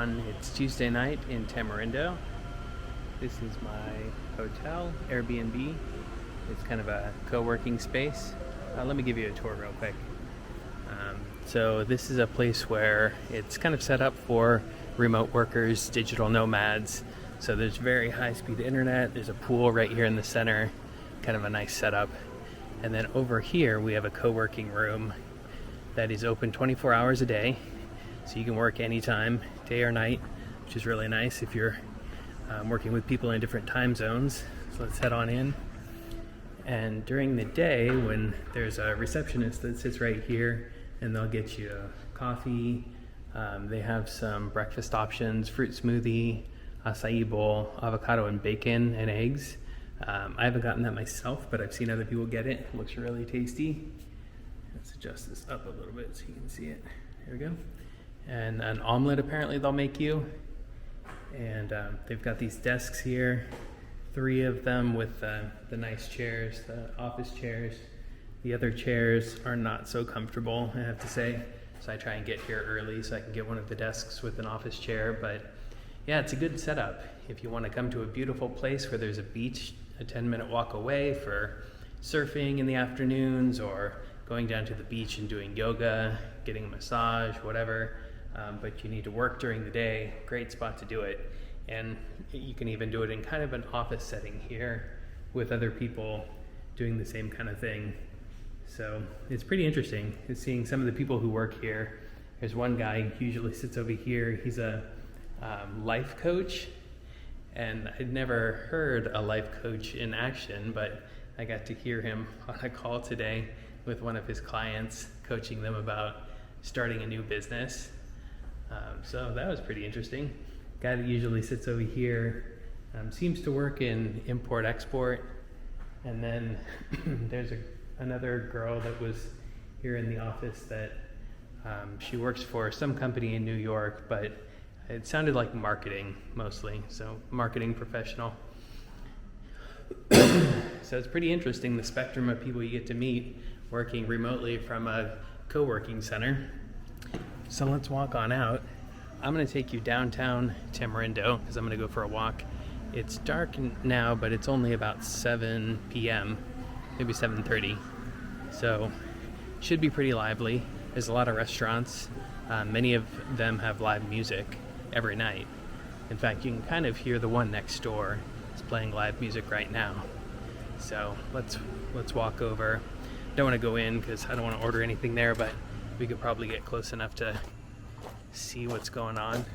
everyone. It's Tuesday night in Tamarindo. This is my hotel, Airbnb. It's kind of a co-working space. Let me give you a tour real quick. So this is a place where it's kind of set up for remote workers, digital nomads. So there's very high-speed internet. There's a pool right here in the center, kind of a nice setup. And then over here we have a co-working room that is open 24 hours a day. So you can work anytime, day or night, which is really nice if you're working with people in different time zones. So let's head on in. And during the day, when there's a receptionist that sits right here, and they'll get you a coffee. They have some breakfast options, fruit smoothie, acai bowl, avocado and bacon and eggs. I haven't gotten that myself, but I've seen other people get it. It looks really tasty. Let's adjust this up a little bit so you can see it. There we go. And an omelet apparently they'll make you. And they've got these desks here, 3 of them with the nice chairs, the office chairs. The other chairs are not so comfortable, I have to say. So I try and get here early so I can get one of the desks with an office chair. But yeah, it's a good setup. If you want to come to a beautiful place where there's a beach a 10-minute walk away for surfing in the afternoons, or going down to the beach and doing yoga, getting a massage, whatever. But you need to work during the day, great spot to do it. And you can even do it in kind of an office setting here with other people doing the same kind of thing. So it's pretty interesting seeing some of the people who work here. There's one guy who usually sits over here. He's a life coach, and I'd never heard a life coach in action, but I got to hear him on a call today with one of his clients, coaching them about starting a new business. So that was pretty interesting. Guy that usually sits over here seems to work in import-export. And then there's another girl that was here in the office that she works for some company in New York, but it sounded like marketing mostly, so marketing professional. So it's pretty interesting, the spectrum of people you get to meet working remotely from a co-working center. So let's walk on out. I'm going to take you downtown Tamarindo because I'm going to go for a walk. It's dark now, but it's only about 7 p.m., maybe 7:30. So should be pretty lively. There's a lot of restaurants. Many of them have live music every night. In fact, you can kind of hear the one next door. It's playing live music right now. So let's walk over. Don't want to go in because I don't want to order anything there, but we could probably get close enough to see what's going on.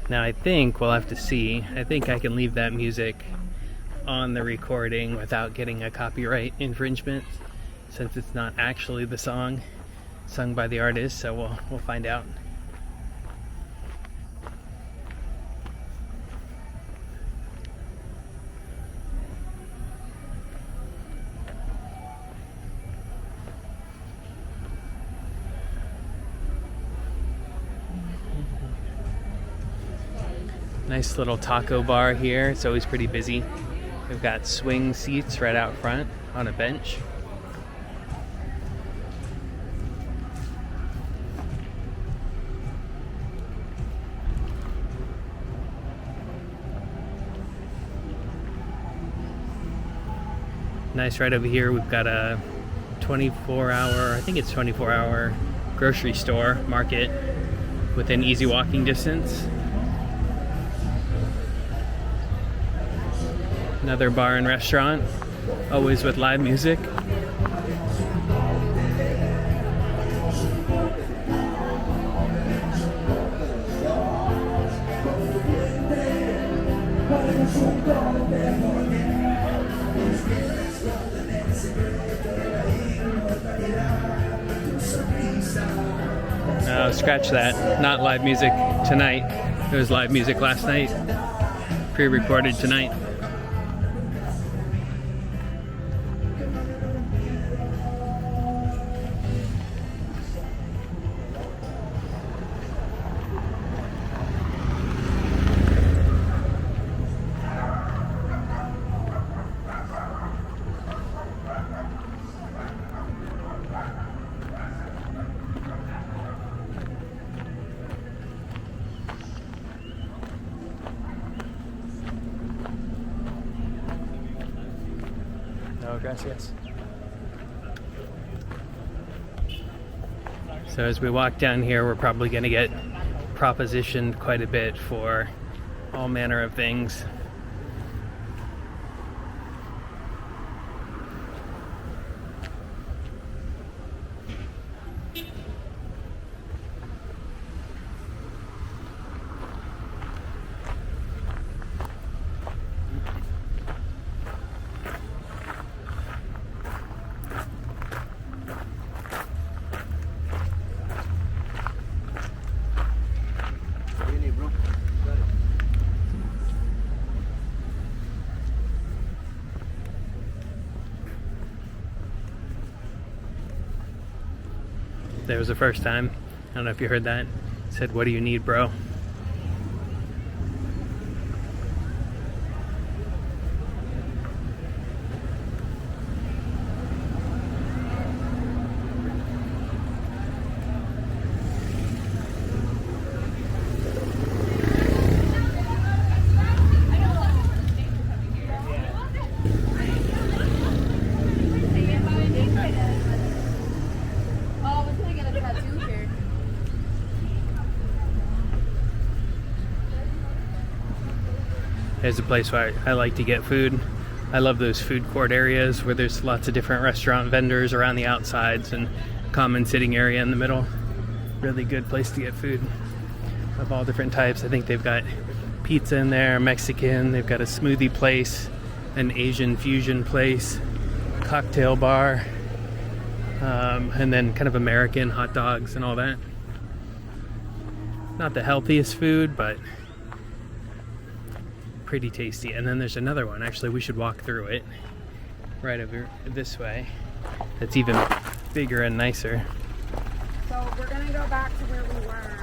Now I think we'll have to see. I think I can leave that music on the recording without getting a copyright infringement, since it's not actually the song sung by the artist, so we'll find out. Nice little taco bar here. It's always pretty busy. We've got swing seats right out front on a bench. Nice right over here. We've got a 24-hour, I think it's 24-hour grocery store market within easy walking distance. Another bar and restaurant, always with live music. No, scratch that. Not live music tonight. It was live music last night. Pre-recorded tonight. No, gracias. So as we walk down here, we're probably going to get propositioned quite a bit for all manner of things. There was the first time. I don't know if you heard that. It said, "What do you need, bro?" There's a place where I like to get food. I love those food court areas where there's lots of different restaurant vendors around the outsides and common sitting area in the middle. Really good place to get food of all different types. I think they've got pizza in there, Mexican, they've got a smoothie place, an Asian fusion place, cocktail bar, and then kind of American hot dogs and all that. Not the healthiest food, but pretty tasty. And then there's another one. Actually, we should walk through it right over this way. That's even bigger and nicer. So we're gonna go back to where we were.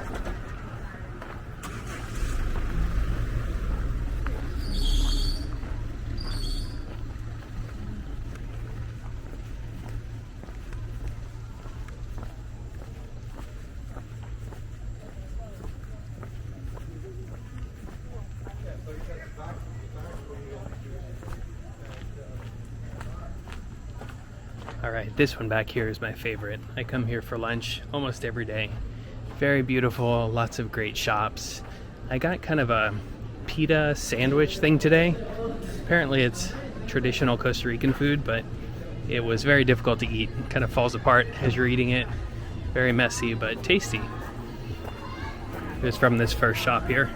All right, this one back here is my favorite. I come here for lunch almost every day. Very beautiful, lots of great shops. I got kind of a pita sandwich thing today. Apparently it's traditional Costa Rican food, but it was very difficult to eat. It kind of falls apart as you're eating it. Very messy, but tasty. It was from this first shop here.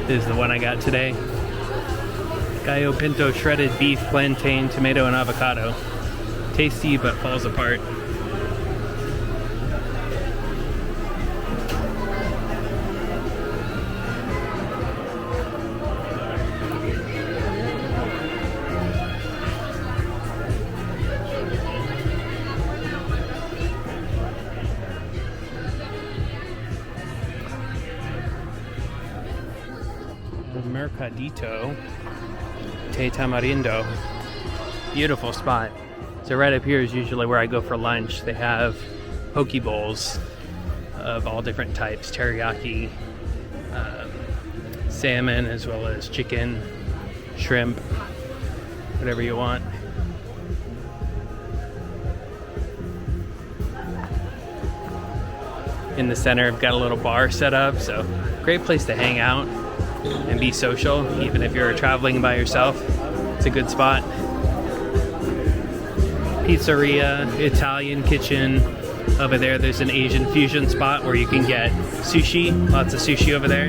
This is the one I got today. Gallo pinto, shredded beef, plantain, tomato, and avocado. Tasty but falls apart. Mercadito de Tamarindo. Beautiful spot. So right up here is usually where I go for lunch. They have poke bowls of all different types, teriyaki, salmon, as well as chicken, shrimp, whatever you want. In the center, I've got a little bar set up, so great place to hang out and be social, even if you're traveling by yourself. It's a good spot. Pizzeria, Italian kitchen. Over there, there's an Asian fusion spot where you can get sushi. Lots of sushi over there.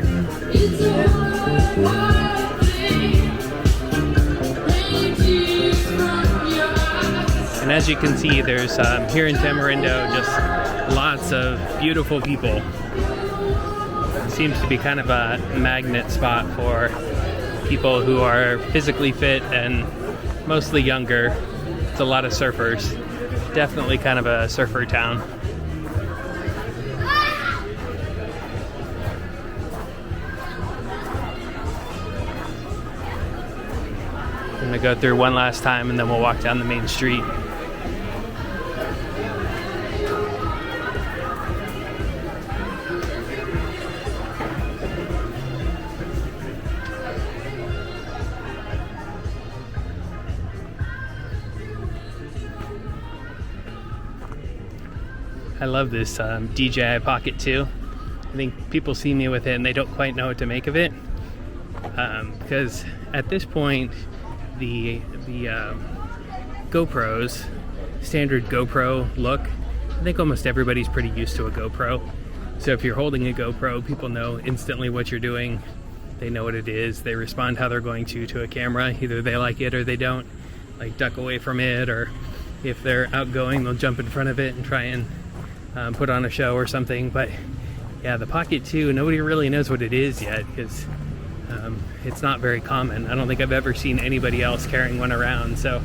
And as you can see, there's here in Tamarindo just lots of beautiful people. Seems to be kind of a magnet spot for people who are physically fit and mostly younger. It's a lot of surfers. Definitely kind of a surfer town. I'm gonna go through one last time and then we'll walk down the main street. I love this DJI Pocket 2. I think people see me with it and they don't quite know what to make of it. Because at this point, the GoPros, standard GoPro look, I think almost everybody's pretty used to a GoPro. So if you're holding a GoPro, people know instantly what you're doing. They know what it is. They respond how they're going to a camera. Either they like it or they don't. Like duck away from it, or if they're outgoing, they'll jump in front of it and try and put on a show or something. But yeah, the Pocket 2, nobody really knows what it is yet, because it's not very common. I don't think I've ever seen anybody else carrying one around. So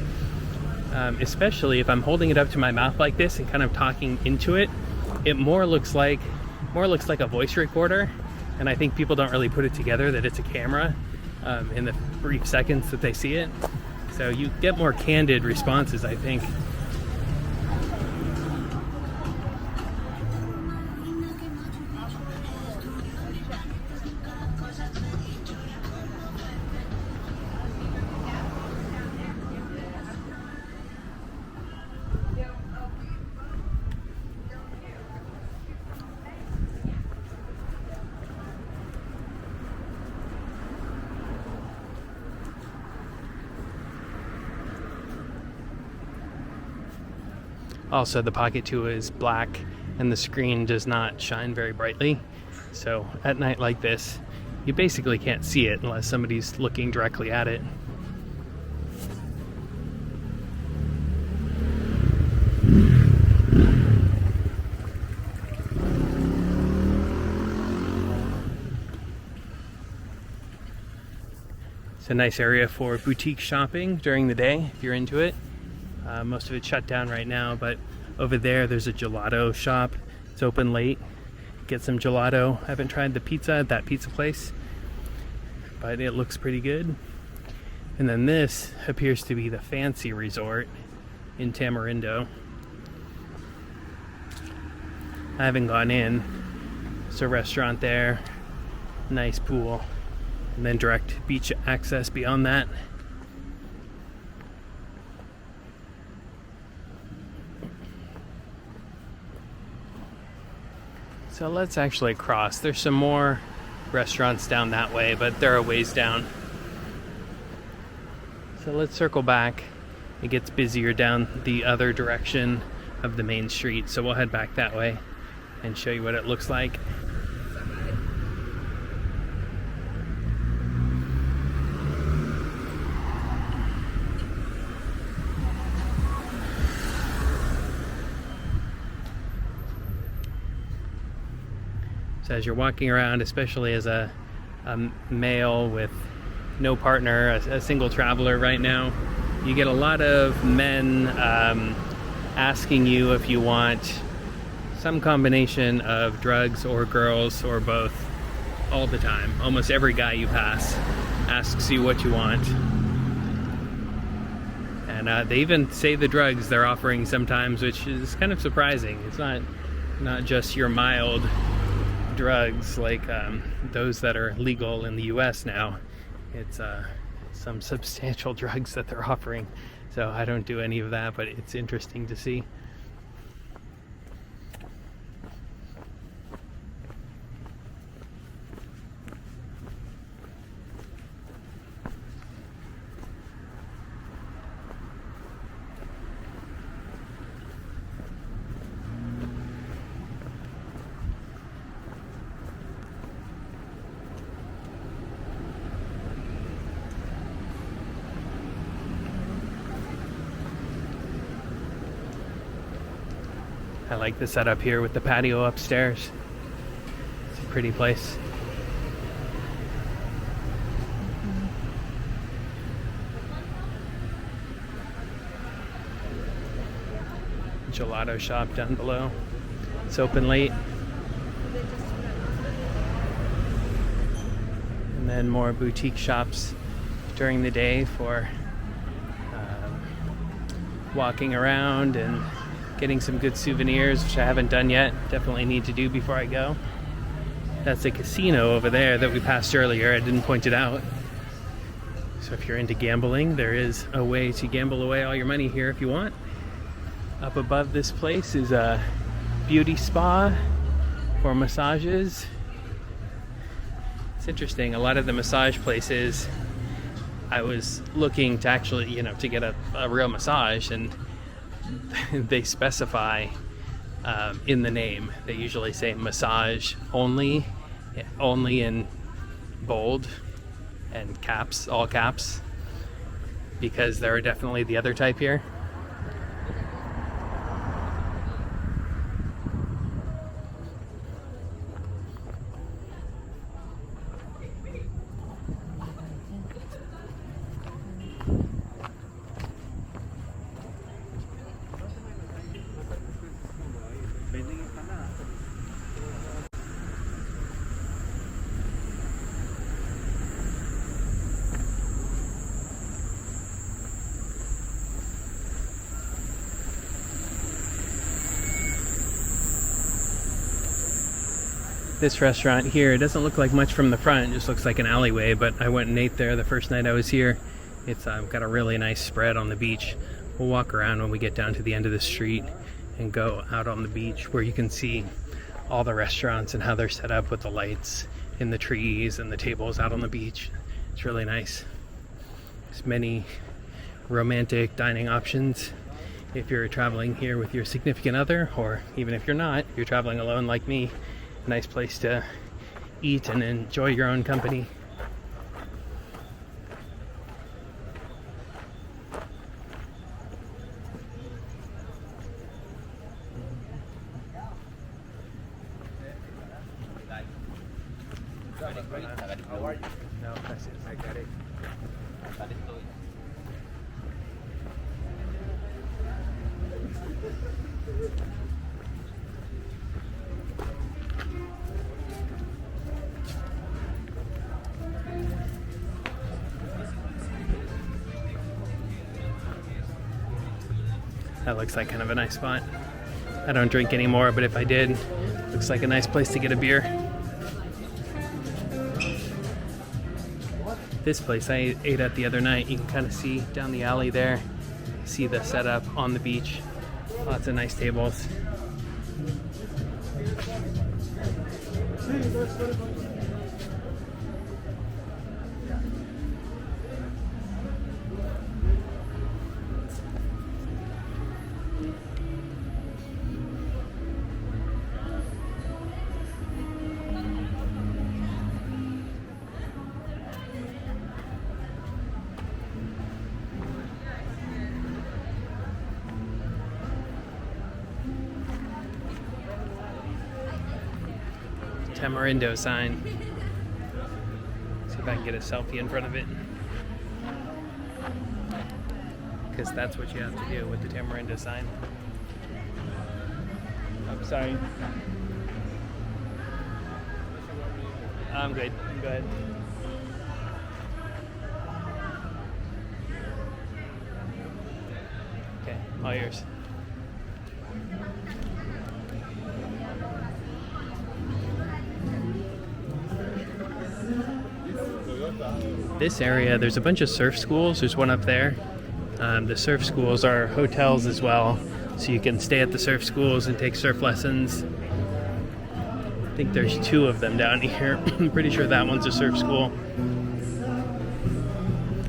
especially if I'm holding it up to my mouth like this and kind of talking into it, it more looks like a voice recorder. And I think people don't really put it together that it's a camera in the brief seconds that they see it. So you get more candid responses, I think. Also, the Pocket 2 is black and the screen does not shine very brightly. So at night like this, you basically can't see it unless somebody's looking directly at it. It's a nice area for boutique shopping during the day if you're into it. Most of it's shut down right now, but over there's a gelato shop. It's open late. Get some gelato. I haven't tried the pizza at that pizza place, but it looks pretty good. And then this appears to be the fancy resort in Tamarindo. I haven't gone in. There's a restaurant there, nice pool, and then direct beach access beyond that. So let's actually cross. There's some more restaurants down that way, but they're a ways down. So let's circle back. It gets busier down the other direction of the main street, so we'll head back that way and show you what it looks like. So as you're walking around, especially as a male with no partner, a single traveler right now, you get a lot of men asking you if you want some combination of drugs or girls or both all the time. Almost every guy you pass asks you what you want. And they even say the drugs they're offering sometimes, which is kind of surprising. It's not just your mild drugs like those that are legal in the US now. It's some substantial drugs that they're offering. So I don't do any of that, but it's interesting to see. I like the setup here with the patio upstairs. It's a pretty place. Gelato shop down below. It's open late. And then more boutique shops during the day for walking around and getting some good souvenirs, which I haven't done yet. Definitely need to do before I go. That's a casino over there that we passed earlier. I didn't point it out. So if you're into gambling, there is a way to gamble away all your money here if you want. Up above this place is a beauty spa for massages. It's interesting. A lot of the massage places, I was looking to actually, to get a real massage, and they specify in the name. They usually say massage only in bold and caps, all caps, because there are definitely the other type here. This restaurant here, it doesn't look like much from the front. It just looks like an alleyway, but I went and ate there the first night I was here. It's got a really nice spread on the beach. We'll walk around when we get down to the end of the street and go out on the beach where you can see all the restaurants and how they're set up with the lights in the trees and the tables out on the beach. It's really nice. There's many romantic dining options if you're traveling here with your significant other, or even if you're not, you're traveling alone like me. Nice place to eat and enjoy your own company. No, gracias. I got it. That looks like kind of a nice spot. I don't drink anymore, but if I did, looks like a nice place to get a beer. This place I ate at the other night, you can kind of see down the alley there, see the setup on the beach. Lots of nice tables. Tamarindo sign. See if I can get a selfie in front of it. Because that's what you have to do with the Tamarindo sign. I'm sorry. I'm good. Go ahead. Okay, all yours. This area, there's a bunch of surf schools. There's one up there. The surf schools are hotels as well, so you can stay at the surf schools and take surf lessons. I think there's 2 of them down here. I'm pretty sure that one's a surf school.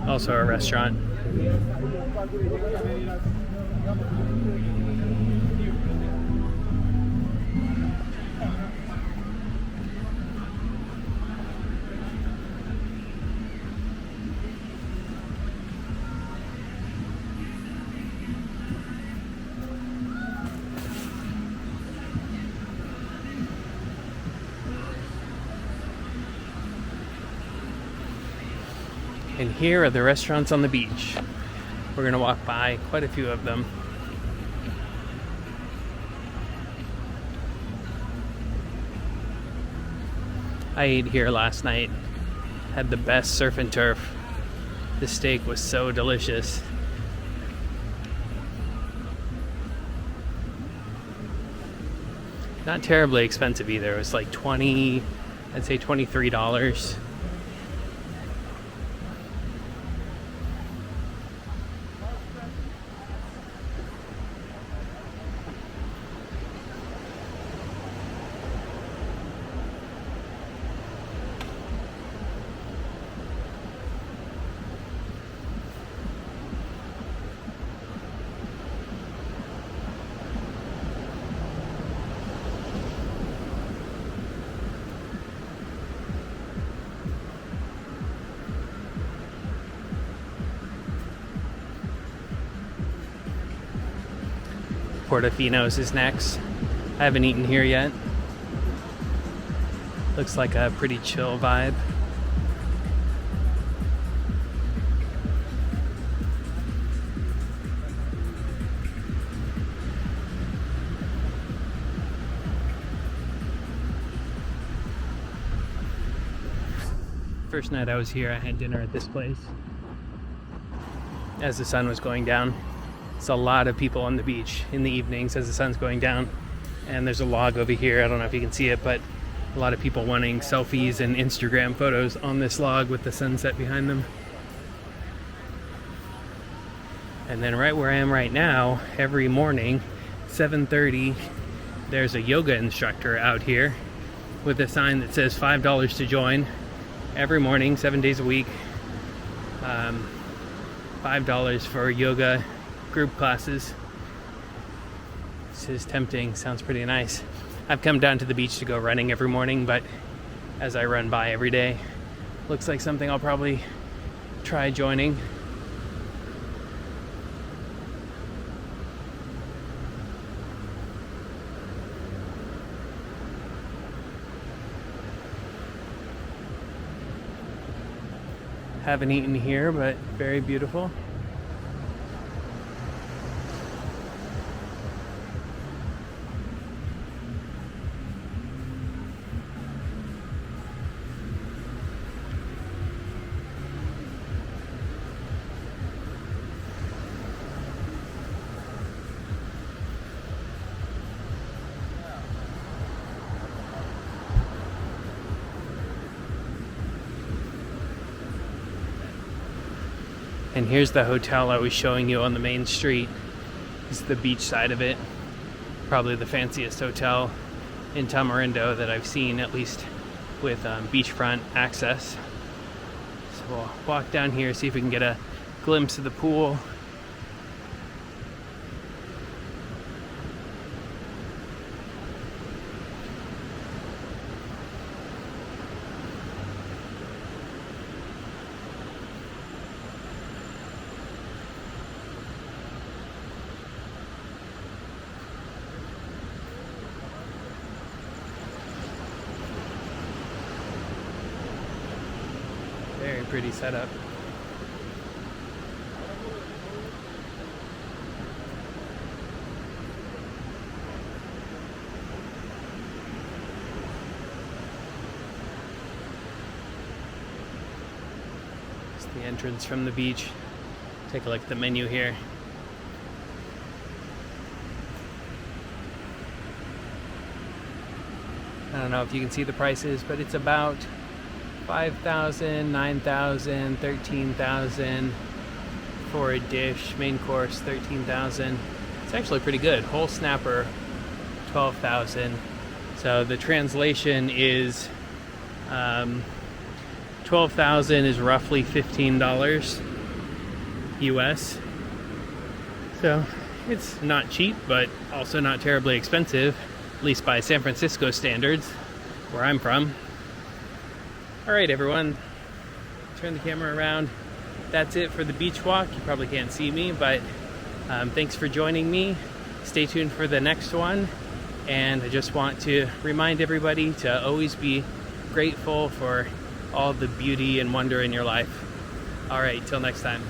Also a restaurant. And here are the restaurants on the beach. We're gonna walk by quite a few of them. I ate here last night. Had the best surf and turf. The steak was so delicious. Not terribly expensive either. It was like I'd say $23. Portofino's is next. I haven't eaten here yet. Looks like a pretty chill vibe. First night I was here, I had dinner at this place as the sun was going down. It's a lot of people on the beach in the evenings as the sun's going down. And there's a log over here, I don't know if you can see it, but a lot of people wanting selfies and Instagram photos on this log with the sunset behind them. And then right where I am right now, every morning, 7:30, there's a yoga instructor out here with a sign that says $5 to join. Every morning, 7 days a week. $5 for yoga group classes. This is tempting, sounds pretty nice. I've come down to the beach to go running every morning, but as I run by every day, looks like something I'll probably try joining. Haven't eaten here, but very beautiful. And here's the hotel I was showing you on the main street. This is the beach side of it. Probably the fanciest hotel in Tamarindo that I've seen, at least with beachfront access. So we'll walk down here, see if we can get a glimpse of the pool. Very pretty setup. It's the entrance from the beach. Take a look at the menu here. I don't know if you can see the prices, but it's about $5,000, $9,000, $13,000 for a dish. Main course, $13,000. It's actually pretty good. Whole snapper, $12,000. So the translation is $12,000 is roughly $15 US. So it's not cheap, but also not terribly expensive, at least by San Francisco standards, where I'm from. All right, everyone, turn the camera around. That's it for the beach walk. You probably can't see me, but thanks for joining me. Stay tuned for the next one. And I just want to remind everybody to always be grateful for all the beauty and wonder in your life. All right, till next time.